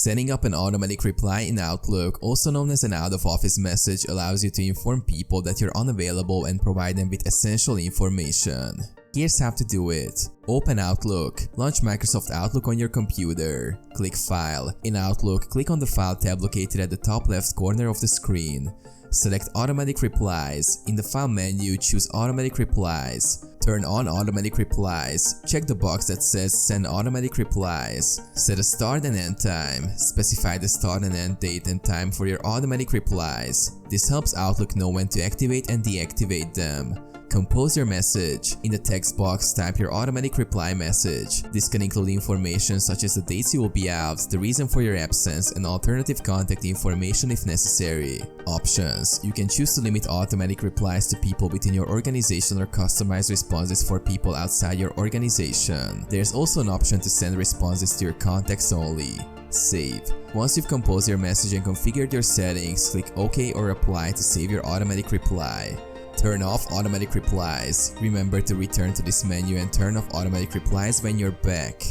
Setting up an automatic reply in Outlook, also known as an out-of-office message, allows you to inform people that you're unavailable and provide them with essential information. Here's how to do it. Open Outlook. Launch Microsoft Outlook on your computer. Click File. In Outlook, click on the File tab located at the top left corner of the screen. Select Automatic Replies. In the File menu, choose Automatic Replies. Turn on Automatic Replies. Check the box that says Send Automatic Replies. Set a start and end time. Specify the start and end date and time for your automatic replies. This helps Outlook know when to activate and deactivate them. Compose your message. In the text box, type your automatic reply message. This can include information such as the dates you will be out, the reason for your absence, and alternative contact information if necessary. Options. You can choose to limit automatic replies to people within your organization or customize responses for people outside your organization. There's also an option to send responses to your contacts only. Save. Once you've composed your message and configured your settings, click OK or Apply to save your automatic reply. Turn off automatic replies. Remember to return to this menu and turn off automatic replies when you're back.